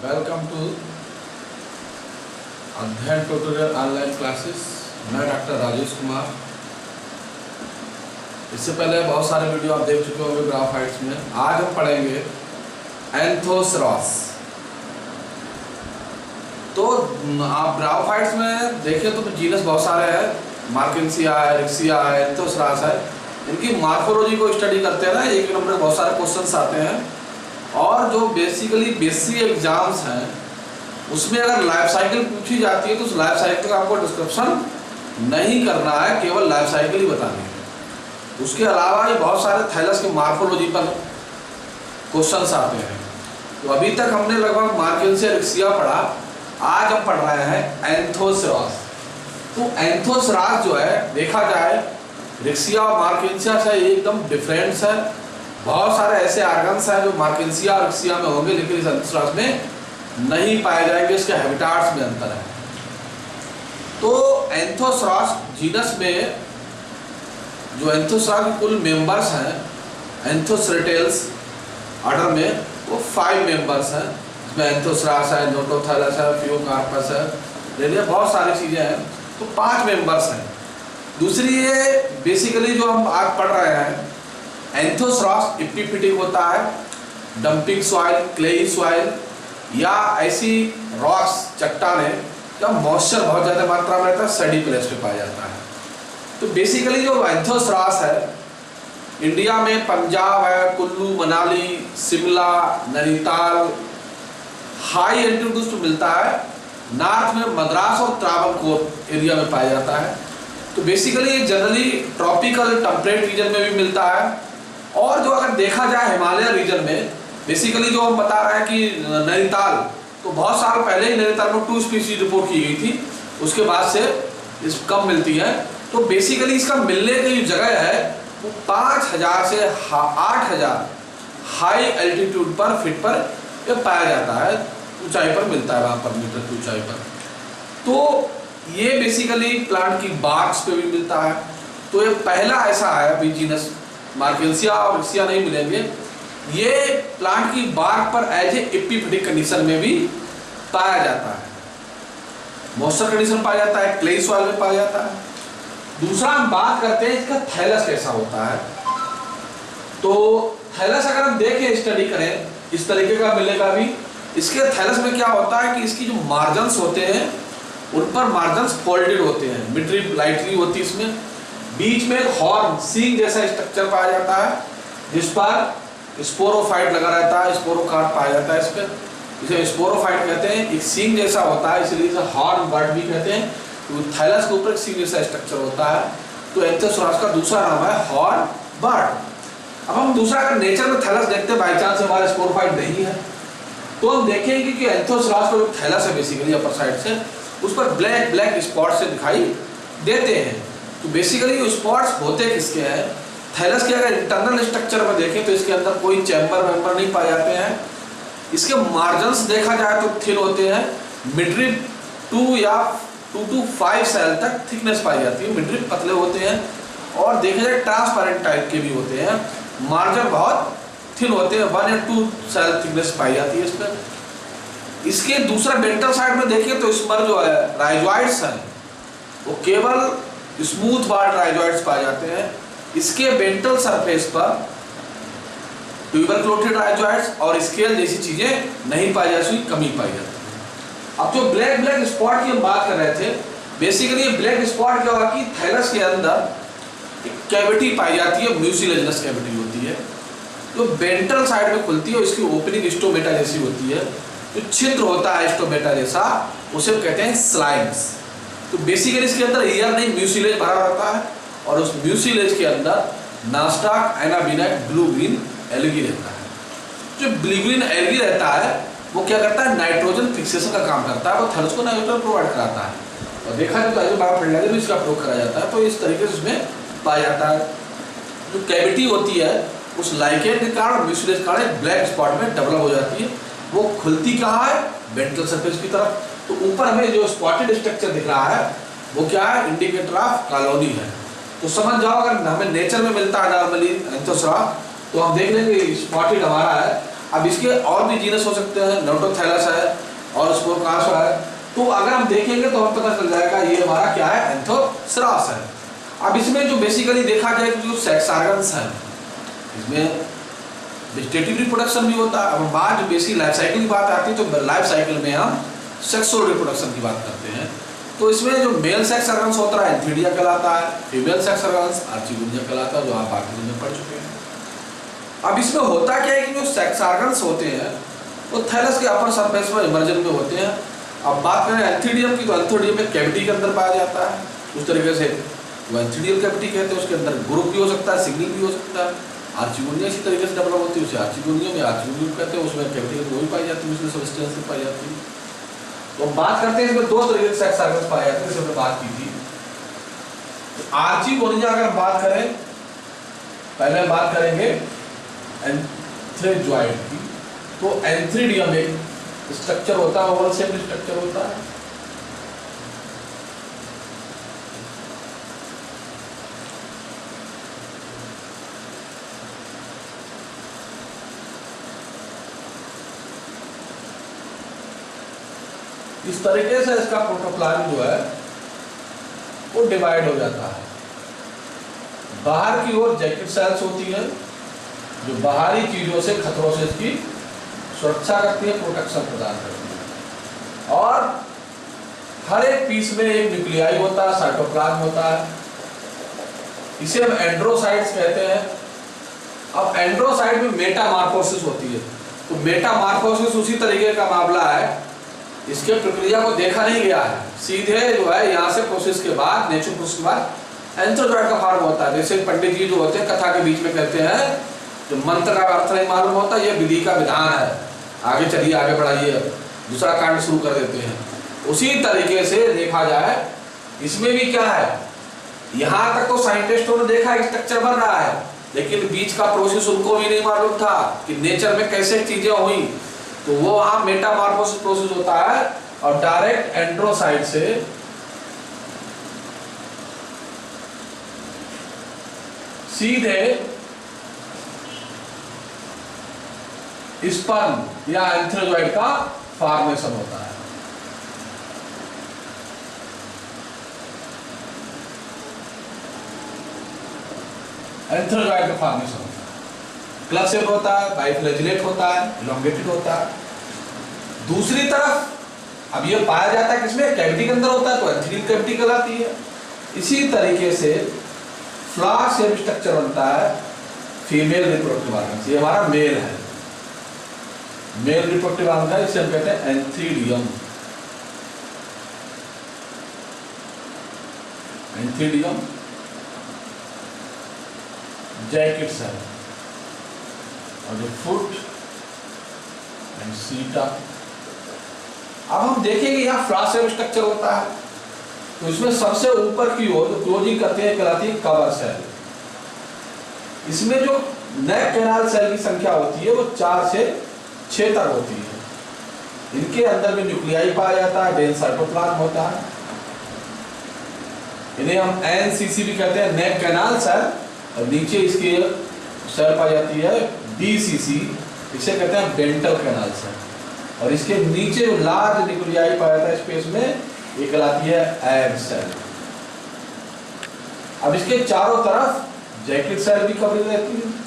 Welcome to अध्ययन tutorial online classes. मैं doctor Rajesh Kumar. इससे पहले बहुत सारे वीडियो आप देख चुके होंगे ग्राफाइट्स में। आज हम पढ़ेंगे एंथोसरॉस। तो आप ग्राफाइट्स में देखिए तो जीनस बहुत सारे हैं, मार्केंसिया है, रिक्सिया है, एंथोसरॉस है। इनकी मार्फोलॉजी को स्टडी करते हैं ना, एक नंबर बहुत सारे क्वेश्चंस आते हैं। और जो बेसिकली बेसिक एग्जाम्स हैं उसमें अगर लाइफ साइकिल पूछी जाती है तो उस लाइफ साइकिल का आपको डिस्क्रिप्शन नहीं करना है, केवल लाइफ साइकिल ही बतानी है। उसके अलावा ये बहुत सारे थैलस के मार्फोलॉजी पर क्वेश्चंस आते हैं। तो अभी तक हमने लगभग मार्केंसिया रिक्सिया पढ़ा, आज हम पढ़ रहे हैं एंथोसरॉस। तो एंथोसरॉस जो है देखा जाए रिक्सिया और मार्केंसिया से एकदम डिफरेंस है। बहुत सारे ऐसे आर्गन्स हैं जो मार्केंसिया और रिक्सिया में होंगे लेकिन इस एंथोसरॉस में नहीं पाए जाएंगे, इसके हैबिटाट्स में अंतर है। तो एंथोसरॉस जीनस में जो एंथोसरॉस के कुल मेंबर्स हैं एंथोसेरेटेल्स ऑर्डर में वो 5 मेंबर्स हैं। इसमें एंथोसरॉस है, नोटोथैलस है, फियोकार्पस है, रेलिया, बहुत सारी चीज़ें हैं। तो 5 मेंबर्स हैं। दूसरी ये बेसिकली जो हम आज पढ़ रहे हैं एंथोसरॉस एपिफिटिक होता है, डंपिंग सॉइल, क्लेई सॉइल या ऐसी रॉक्स चट्टानें या मॉइस्चर बहुत ज़्यादा मात्रा में रहता है, सैडी प्लेस पे पाया जाता है। तो बेसिकली जो एंथोसरॉस है इंडिया में पंजाब है, कुल्लू, मनाली, शिमला, नैनीताल, हाई एल्टीट्यूड पे मिलता है। नॉर्थ में मद्रास और त्रावणकोर एरिया में पाया जाता है। तो basically generally tropical temperate region में भी मिलता है। और जो अगर देखा जाए हिमालय रीजन में बेसिकली जो हम बता रहे हैं कि नैनीताल, तो बहुत साल पहले ही नैनीताल में 2 स्पीशीज रिपोर्ट की गई थी, उसके बाद से इस कम मिलती है। तो बेसिकली इसका मिलने की जो जगह है वो 5000 से 8000 हाई एल्टीट्यूड पर फीट पर ये पाया जाता है, ऊंचाई पर मिलता है, वहाँ पर मीटर की ऊंचाई पर। तो ये बेसिकली प्लांट की बार्क्स पे भी मिलता है। तो ये पहला ऐसा है, अभी जीनस मार्केंसिया और रिक्सिया नहीं मिलेंगे, ये प्लांट की बार्क पर एज ए एपिफिटिक कंडीशन में भी पाया जाता है, मॉइस्चर कंडीशन पाया जाता है, क्ले सॉइल में पाया जाता है। दूसरा हम बात करते हैं इसका थैलस कैसा होता है। तो थैलस अगर हम देखें, स्टडी करें, इस तरीके का मिलेगा भी। इसके थैलस में क्या होता है कि इसकी जो मार्जिन्स होते हैं उन पर मार्जिन्स फोल्डेड होते हैं, मिडरिब लाइटली होती है। इसमें बीच में एक हॉर्न सींग जैसा स्ट्रक्चर पाया जाता है जिस पर स्पोरोफाइट लगा रहता है, स्पोरोकार्प पाया जाता है। इस पर इसे स्पोरोफाइट कहते हैं। एक सींग जैसा होता है इसलिए इसे हॉर्न बर्ड भी कहते हैं। तो थैलस के ऊपर एक सींग जैसा स्ट्रक्चर होता है। तो एंथोसरॉस का दूसरा नाम है हॉर्न बर्ड। अब हम दूसरा अगर नेचर में थैलस देखते हैं, बाई चांस हमारा स्पोरोफाइट नहीं है, तो हम देखेंगे कि एंथोसरॉस का जो थैलस है बेसिकली अपर साइड से उस पर ब्लैक ब्लैक स्पॉट से दिखाई देते हैं। तो बेसिकली स्पॉट्स होते किसके हैं, थैलस के अगर इंटरनल स्ट्रक्चर में देखें तो इसके अंदर कोई चैम्बर वेम्बर नहीं पाए जाते हैं। इसके मार्जिन्स देखा जाए तो थिन होते हैं। मिडरिब 2 या 2 to 5 सेल तक थिकनेस पाई जाती है। मिडरिब पतले होते हैं और देखा जाए ट्रांसपेरेंट टाइप के भी होते हैं। मार्जिन बहुत थिन होते हैं, 1 या 2 सेल थिकनेस पाई जाती है इस पर। इसके दूसरा वेंट्रल साइड में देखिए तो इस पर जो है राइजॉइड्स हैं वो केवल स्मूथ बार्ड राइजॉइड्स पाए जाते हैं। इसके वेंट्रल सरफेस पर ट्यूबरक्लोटेड राइजॉइड्स और स्केल जैसी चीजें नहीं पाई जाती, कमी पाई जाती है। अब जो ब्लैक ब्लैक स्पॉट की हम बात कर रहे थे, बेसिकली ब्लैक स्पॉट क्या होगा कि थैलस के अंदर एक कैविटी पाई जाती है, म्यूसिलेजिनस कैविटी होती है जो वेंट्रल साइड में खुलती है। इसकी ओपनिंग स्टोमेटा जैसी होती है, जो छिद्र होता है स्टोमेटा जैसा, उसे कहते हैं स्लाइम्स। तो बेसिकली इसके अंदर एयर नहीं म्यूसिलेज भरा रहता है और उस म्यूसिलेज के अंदर नास्टाक एनाबिनाइट ब्लू ग्रीन एल्गी रहता है। जो ब्लू ग्रीन एल्गी रहता है वो क्या करता है, नाइट्रोजन फिक्सेशन का काम करता है, वो थैलस को नाइट्रोजन प्रोवाइड कराता है। और देखा जाए तो बायोफर्टिलाइजर भी इसका प्रयोग करा जाता है। तो इस तरीके से उसमें पाया जाता है। जो कैविटी होती है उस लाइकेन के कारण, म्यूसिलेज के कारण ब्लैक स्पॉट में डेवलप हो जाती है। वो खुलती कहाँ है, वेंट्रल सरफेस की तरफ। तो ऊपर हमें जो स्पॉटेड स्ट्रक्चर दिख रहा है वो क्या है, इंडिकेटर ऑफ कॉलोनी है। तो समझ जाओ अगर हमें नेचर में मिलता है नॉर्मली एंथोसरॉस तो हम देख लेंगे स्पॉटेड हमारा है अब इसके और भी जीनस हो सकते हैं, नोटोथैलस है और स्पोरकास है। तो अगर हम देखेंगे तो हमें पता चल जाएगा ये हमारा क्या है, एंथोसरास है। अब इसमें जो बेसिकली देखा जाए कि जो सेक्स ऑर्गन्स हैं, इसमें वेजिटेटिव रिप्रोडक्शन भी होता है। अब बात जो बेसिक लाइफ साइकिल की बात आती है तो लाइफ साइकिल में हम सेक्सुअल रिप्रोडक्शन की बात करते हैं। तो इसमें जो मेल सेक्स ऑर्गन्स होता है एंथीडिया कहलाता है, फीमेल सेक्स ऑर्गन्स आर्चिगोनिया कहलाता है, जो आप बाकी में पढ़ चुके हैं। अब इसमें होता क्या है कि जो सेक्स ऑर्गन्स होते हैं वो थैलस के अपर सरफेस में इमर्जन में होते हैं। अब बात करें एंथीडियम की, तो एंथीडियम में कैविटी के अंदर पाया जाता है। उस तरीके से वो एंथीडियल कैविटी कहते हैं, उसके अंदर ग्रुप भी हो सकता है, सिग्नल भी हो सकता है। आर्चिगोनिया इसी तरीके से डेवलप होती है, उसे आर्चिगोनिया में आर्चिगोनियम कहते हैं, उसमें कैविटी वो भी पाई जाती है, उसमें सब्सटेंस भी पाई जाती है। तो बात करते हैं इसमें दो तरीके से सेक्स ऑर्गन्स पाए जाते हैं, जैसे हमने बात की थी। तो आर्चिगोनिया अगर बात करें, पहले बात करेंगे एंथ्रेजॉइड की। तो एंथ्रीडियम एक स्ट्रक्चर होता है, ओवल शेप स्ट्रक्चर होता है। इस तरीके से इसका प्रोटोप्लाज्म जो है वो डिवाइड हो जाता है। बाहर की ओर जैकेट सेल्स होती है जो बाहरी चीजों से, खतरों से इसकी सुरक्षा करती है, प्रोटेक्शन प्रदान करती है। और हर एक पीस में एक न्यूक्लियाई होता है, साइटोप्लाज्म होता है। इसे हम एंड्रोसाइट्स कहते हैं। अब एंड्रोसाइट में मेटामॉर्फोसिस होती है। तो मेटामॉर्फोसिस उसी तरीके का मामला है, इसके प्रक्रिया को देखा नहीं गया है, सीधे जो है यहाँ से प्रोसेस के बाद, नेचुरल प्रोसेस के बाद एंथ्रोजॉइड का फॉर्म होता है। जैसे पंडित जी जो होते हैं कथा के बीच में कहते हैं, जो मंत्र का अर्थ नहीं मालूम होता, ये विधि का विधान है, आगे चलिए, आगे बढ़ाइए, दूसरा कांड शुरू कर देते हैं। उसी तरीके से देखा जाए इसमें भी क्या है, यहाँ तक तो साइंटिस्टों ने देखा स्ट्रक्चर बन रहा है, लेकिन बीच का प्रोसेस उनको भी नहीं मालूम था कि नेचर में कैसे चीजें हुई। तो वो वहां मेटामॉर्फोसिस प्रोसेस होता है और डायरेक्ट एंड्रोसाइट से सीधे स्पर्म या एंथ्रोजॉइड का फॉर्मेशन होता है। एंथ्रोजॉइड का फॉर्मेशन होता है, क्लब शेप होता है, बाइफ्लैजिलेट होता है, इलोंगेटेड होता है। दूसरी तरफ अब ये पाया जाता है किसमें, कैविटी के अंदर होता है, तो एंथीरियल कैविटी कहलाती है। इसी तरीके से फ्लावर शेप स्ट्रक्चर बनता है फीमेल रिप्रोडक्टिव ऑर्गन। ये हमारा मेल है, मेल रिप्रोडक्टिव ऑर्गन है, इसे हम कहते हैं एंथीडियम। एंथीडियम जैकेट सेल और जो फुट एंड सीटा। अब हम देखेंगे यहाँ फ्लावर शेप स्ट्रक्चर होता है, तो इसमें सबसे ऊपर की ओर जो क्लोजिंग करते हैं कहलाती है कवर सेल। इसमें जो नेक कैनाल सेल की संख्या होती है वो 4 से 6 तक होती है। इनके अंदर में न्यूक्लियाई पाया जाता है, डेंस साइटोप्लाज्म होता है। इन्हें हम एनसीसी भी कहते हैं, नेक कैनाल सेल, और नीचे इसकी सेल पाई जाती है बीसीसी, इसे कहते हैं डेंटल कैनाल सेल। और इसके नीचे जो लार्ज न्यूक्लियाई पाया जाता है स्पेस में, ये कहलाती है एग सेल। अब इसके चारों तरफ जैकेट सेल भी कवरिंग रहती है।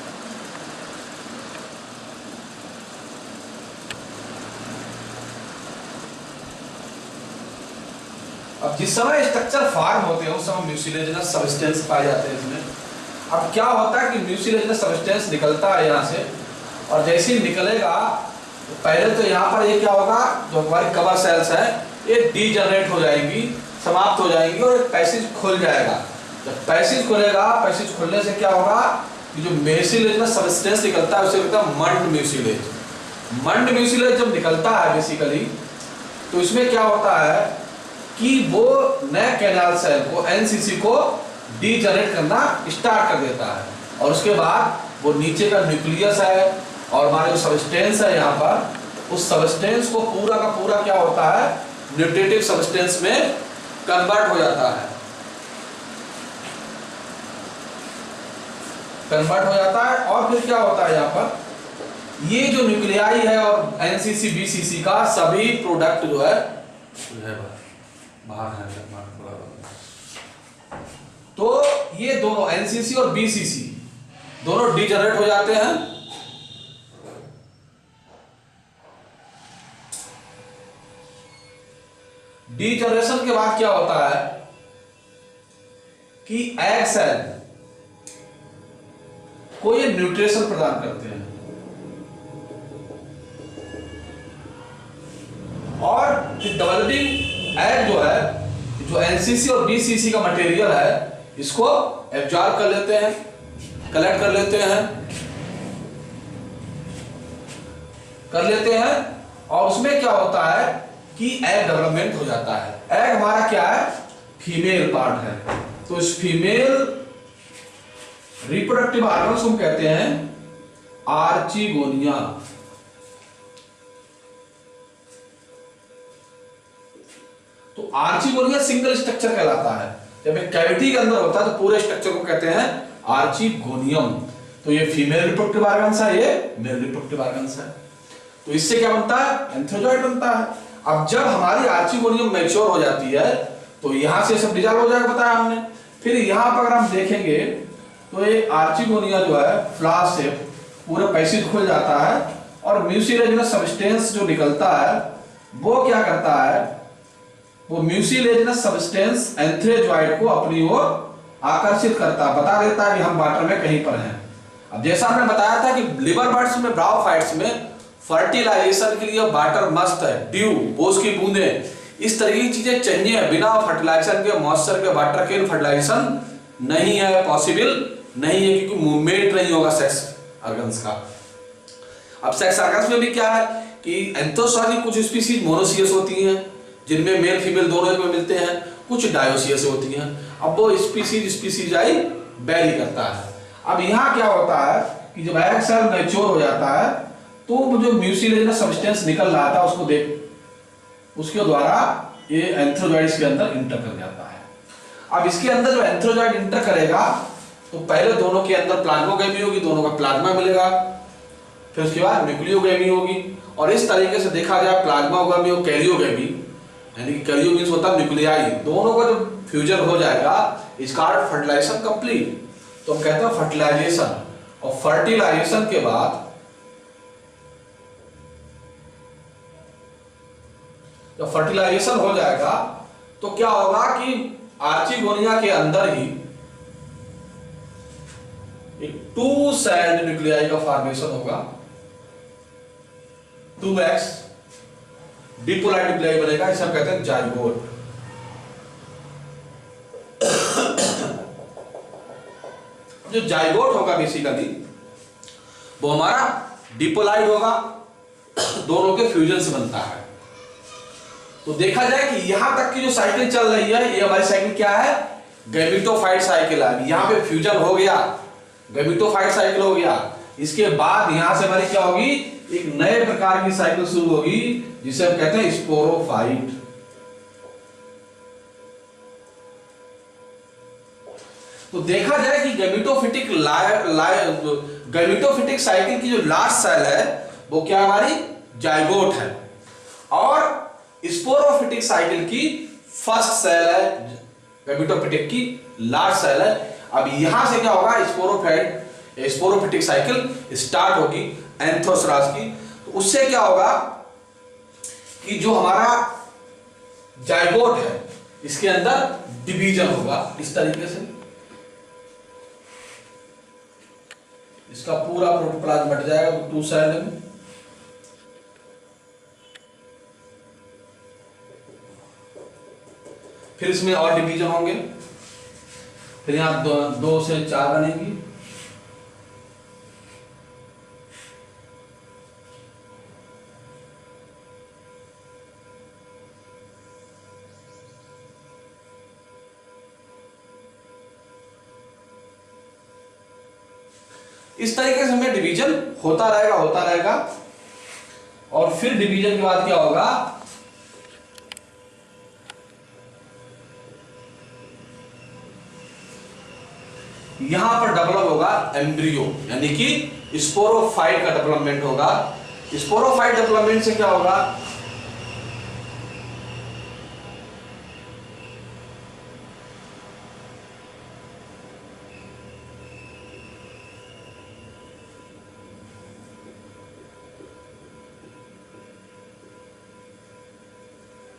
अब जिस समय स्ट्रक्चर फॉर्म होते हैं उस समय म्यूसिलेजिनस सब्सटेंस पाए जाते हैं इसमें। अब क्या होता है कि म्यूसिलेजिनस सब्सटेंस निकलता है यहाँ से, और जैसे ही निकलेगा तो पहले तो यहाँ पर ये क्या होगा, जो हमारी कवर सेल्स है ये डीजनरेट हो जाएंगी, समाप्त हो जाएंगी, और एक पैसेज खुल जाएगा। जब पैसेज खुलेगा, पैसेज खुलने से क्या होगा कि जो म्यूसिलेजिनस सब्सटेंस निकलता है उसे कहते हैं मंड म्यूसिलेज। मंड म्यूसिलेज जब निकलता है बेसिकली, तो इसमें क्या होता है कि वो नए कैनाल सेल को, एनसीसी को डीजनरेट करना स्टार्ट कर देता है, और उसके बाद वो नीचे का न्यूक्लियस है और हमारे जो सब्सटेंस है यहाँ पर, उस सब्सटेंस को पूरा का पूरा क्या होता है, न्यूट्रिटिव सब्सटेंस में कन्वर्ट हो जाता है, कन्वर्ट हो जाता है। और फिर क्या होता है यहाँ पर, ये जो न्यूक्लियाई है और एनसीसी बीसीसी का सभी प्रोडक्ट जो है बाहर है। तो ये दोनों एनसीसी और बीसीसी दोनों डीजनरेट हो जाते हैं। डीजनरेशन के बाद क्या होता है कि एग सेल को ये न्यूट्रिशन प्रदान करते हैं और डेवलपिंग एग जो है, जो एनसीसी और बीसीसी का मटेरियल है, इसको एब्जॉर्ब कर लेते हैं, कलेक्ट कर लेते हैं और उसमें क्या होता है कि एग डेवलपमेंट हो जाता है। एग हमारा क्या है, फीमेल पार्ट है। तो इस फीमेल रिप्रोडक्टिव ऑर्गन्स को कहते हैं आर्चिगोनिया। तो आर्चिगोनिया सिंगल स्ट्रक्चर कहलाता है। जब एक कैविटी के अंदर होता है तो पूरे स्ट्रक्चर को कहते हैं आर्चिगोनियम। तो ये फीमेल रिप्रोडक्टिव ऑर्गन्स है, ये मेल रिप्रोडक्टिव ऑर्गन्स है। तो इससे क्या बनता है, एंथ्रोजॉइड बनता है। अब जब हमारी आर्चिगोनियम मैच्योर हो जाती है तो यहां से सब डिसॉल्व हो जाएगा, बताया हमने। फिर यहां पर अगर हम देखेंगे तो ये आर्चिगोनिया जो है फ्लास से पूरा पैसिज खुल जाता है और म्यूसिलेजिनस सब्सटेंस जो निकलता है वो क्या करता है, वो म्यूसिलेजिनस सब्सटेंस एंथ्रोजॉइड को अपनी ओर आकर्षित करता है, बता देता है कि हम वाटर में कहीं पर हैं। अब जैसा हमने बताया था कि लिवर बर्ड्स में, ब्रायोफाइट्स में फर्टिलाइजेशन के लिए वाटर मस्ट है, ड्यू, ओस की बूंदें, इस तरह की चीजें चाहिए। बिना फर्टिलाइजेशन के, मॉइस्चर के, वाटर के फर्टिलाइजेशन नहीं है, पॉसिबल नहीं है, क्योंकि मूवमेंट नहीं होगा सेक्स ऑर्गन्स का। अब सेक्स ऑर्गन्स में भी क्या है कि एंथोसारी कुछ स्पीसीज मोनोसियस होती हैं जिनमें मेल फीमेल दोनों में मिलते हैं, कुछ डायोसियस होती हैं। अब वो स्पीसीज आई वेरी करता है। अब यहाँ क्या होता है कि जब एग सेल मैच्योर हो जाता है तो जो म्यूसिलेजिनस सब्सटेंस निकल रहा था उसको देख, उसके द्वारा ये एंथ्रोजॉइड्स के अंदर इंटर कर जाता है। अब इसके अंदर जो एंथ्रोजॉइड इंटर करेगा तो पहले दोनों के अंदर प्लाज्मोगेमी होगी, दोनों का प्लाज्मा मिलेगा, फिर उसके बाद न्यूक्लियोगेमी होगी। और इस तरीके से देखा जाए प्लाज्मागेमी और कैरियोगेमी, यानी कि कैरियो मींस होता है न्यूक्लियाई, दोनों का जब फ्यूजन हो जाएगा इसका फर्टिलाइजेशन कंप्लीट। तो हम कहते हैं फर्टिलाइजेशन। और फर्टिलाइजेशन के बाद जब फर्टिलाइजेशन हो जाएगा तो क्या होगा कि आर्चिगोनिया के अंदर ही एक 2 सेल्ड न्यूक्लियाई का फॉर्मेशन होगा, 2x डिपोलाइट न्यूक्लियाई बनेगा, इसे हम कहते हैं जाइगोट। जो जाइगोट होगा बेसिकली वो हमारा डिपोलाइट होगा, दोनों के फ्यूजन से बनता है। तो देखा जाए कि यहां तक की जो साइकिल चल रही है ये हमारी साइकिल क्या है, गैमेटोफाइट साइकिल है। यहां पे फ्यूजन हो गया, गैमेटोफाइट साइकिल हो गया, इसके बाद यहां से हमारी क्या होगी, एक नए प्रकार की साइकिल शुरू होगी जिसे हम कहते हैं स्पोरोफाइट। तो देखा जाए कि गैमेटोफिटिक साइकिल की जो लास्ट सेल है वो क्या हमारी जाइगोट है और स्पोरोफिटिक साइकिल की फर्स्ट सेल है, गैमेटोफिटिक की लास्ट सेल है। अब यहां से क्या होगा, स्पोरोफिटिक साइकिल स्टार्ट होगी एंथोसरास की। तो उससे क्या होगा कि जो हमारा जाइगोट है इसके अंदर डिवीजन होगा इस तरीके से, इसका पूरा प्रोटोप्लाज्म बट जाएगा 2 सेल में। फिर इसमें और डिवीजन होंगे, फिर यहां 2 से 4 बनेगी, इस तरीके से हमें डिवीजन होता रहेगा। और फिर डिवीजन के बाद क्या होगा, यहां पर डेवलप होगा एम्ब्रियो, यानी कि स्पोरोफाइट का डेवलपमेंट होगा। स्पोरोफाइट डेवलपमेंट से क्या होगा,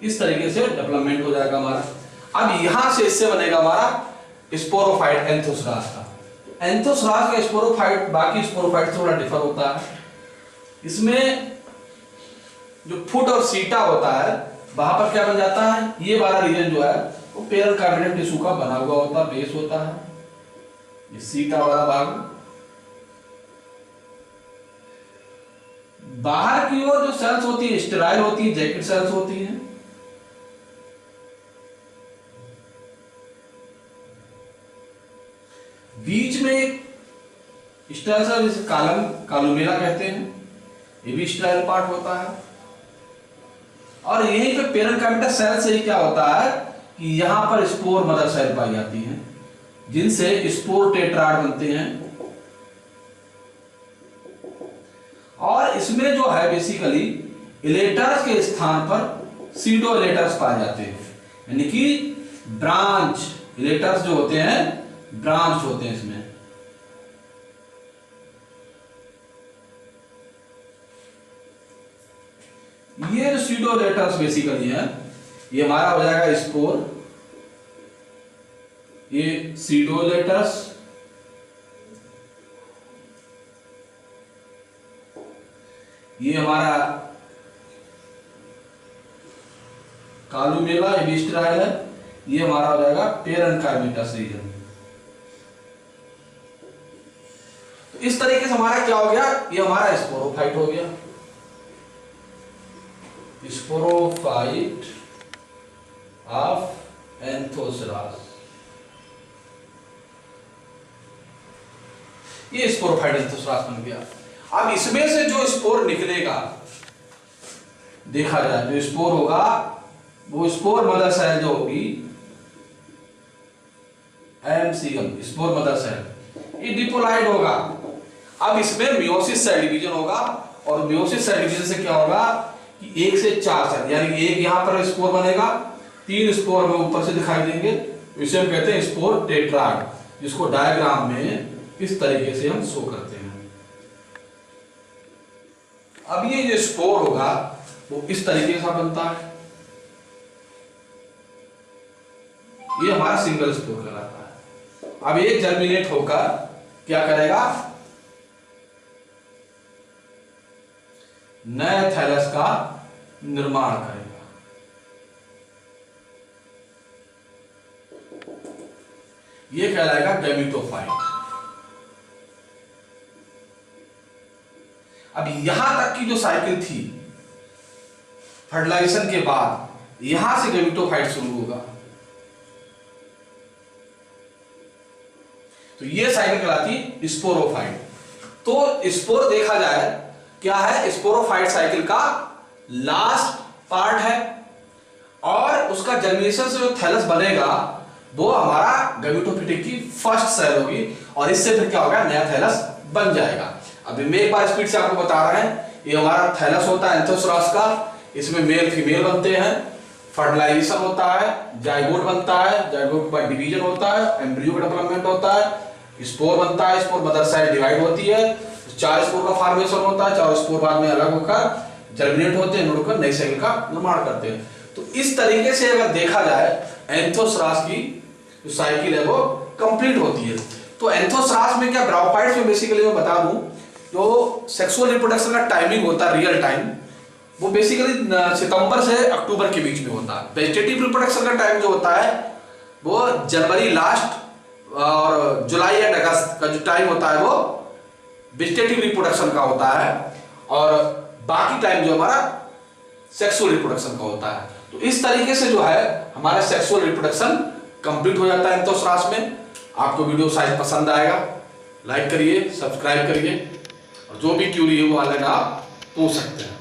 इस तरीके से डेवलपमेंट हो जाएगा हमारा। अब यहां से इससे बनेगा हमारा स्पोरोफाइट एंथोसरास का। एंथोसरास का स्पोरोफाइट बाकी स्पोरोफाइट से थोड़ा डिफर होता है। इसमें जो फुट और सीटा होता है वहां पर क्या बन जाता है, ये वाला रीजन जो है वो पेरिकार्डियम टिश्यू का बना हुआ होता है, बेस होता है, ये सीटा वाला भाग। बाहर की ओर जो सेल्स होती है स्टेराइल होती है, जैकेट सेल्स होती हैं। बीच में एक स्टेराइल सेल जिसे कालुमेला कहते हैं, ये भी स्टेराइल पार्ट होता है। और यहीं पे पेरिकार्डियम सेल से ही क्या होता है कि यहां पर स्पोर मदर सेल पाई जाती हैं, जिनसे स्पोर टेट्राड बनते हैं। और इसमें जो है बेसिकली इलेटर्स के स्थान पर सीडो इलेटर्स पाए जाते हैं, यानी कि ब्रांच इलेटर्स जो होते हैं ब्रांच होते हैं इसमें। ये जो सीडो इलेटर्स बेसिकली है, ये हमारा हो जाएगा स्पोर, ये सीडो इलेटर्स, ये हमारा कालुमेला, ये भी स्टेराइल है, ये हमारा हो जाएगा पेरेन्काइमेटस रीजन। तो इस तरीके से हमारा क्या हो गया, ये हमारा स्पोरोफाइट हो गया। स्पोरोफाइट ऑफ एंथोसरास, ये स्पोरोफाइट एंथोसरास बन गया। अब इसमें से जो स्पोर निकलेगा, देखा जाए जो स्पोर होगा वो स्पोर मदर सेल जो होगी एमसीएम, स्पोर मदर सेल, ये डिपोलाइड होगा। अब इसमें मियोसिस सेल डिवीजन होगा, और मियोसिस सेल डिवीजन से क्या होगा कि 1 से 4 सेल, यानी कि एक यहां पर स्पोर बनेगा, 3 स्पोर में ऊपर से दिखाई देंगे, इसे हम कहते हैं स्पोर टेट्राड, जिसको डायग्राम में इस तरीके से हम शो करते हैं। अब ये जो स्पोर होगा वो इस तरीके से बनता है, ये हमारा सिंगल स्पोर कहलाता है। अब ये जर्मिनेट होकर क्या करेगा, नए थैलस का निर्माण करेगा। ये कहलाएगा गैमेटोफाइट। अब यहां तक की जो साइकिल थी फर्टिलाइजेशन के बाद, यहां से गैमेटोफाइट शुरू होगा। तो ये साइकिल कहलाती स्पोरोफाइट। तो स्पोर देखा जाए क्या है, स्पोरोफाइट साइकिल का लास्ट पार्ट है, और उसका जर्मिनेशन से जो थैलस बनेगा वो हमारा गैमेटोफिटिक की फर्स्ट सेल होगी, और इससे फिर क्या होगा, नया थैलस बन जाएगा। अभी मैं एक बार स्पीड से आपको बता रहे हैं, ये हमारा थैलस होता है एंथोसरास का, इसमें मेल फीमेल बनते हैं, फर्टिलाइजेशन होता है, जाइगोट बनता है, जाइगोट का डिवीजन होता है, एम्ब्रियो का डेवलपमेंट होता है, स्पोर बनता है, स्पोर मदर सेल डिवाइड होती है, 4 स्पोर का फॉर्मेशन होता है, 4 स्पोर बाद में अलग होकर जर्मिनेट होते हैं, उड़कर नई साइकिल का निर्माण करते हैं। तो इस तरीके से अगर देखा जाए एंथोसरास की जो साइकिल है वो कंप्लीट होती है। तो एंथोसरास में क्या, ब्रायोफाइट्स में बेसिकली मैं बता दूं, जो सेक्सुअल रिप्रोडक्शन का टाइमिंग होता है रियल टाइम, वो बेसिकली सितंबर से अक्टूबर के बीच में होता है। वेजिटेटिव रिप्रोडक्शन का टाइम जो होता है वो जनवरी लास्ट और जुलाई एंड अगस्त का जो टाइम होता है वो वेजिटेटिव रिप्रोडक्शन का होता है, और बाकी टाइम जो हमारा सेक्सुअल रिप्रोडक्शन का होता है। तो इस तरीके से जो है हमारा सेक्सुअल रिप्रोडक्शन कंप्लीट हो जाता है एंथोसरास में। आपको वीडियो शायद पसंद आएगा, लाइक करिए, सब्सक्राइब करिए, और जो भी क्यूरी है वो अलग आप पूछ सकते हैं।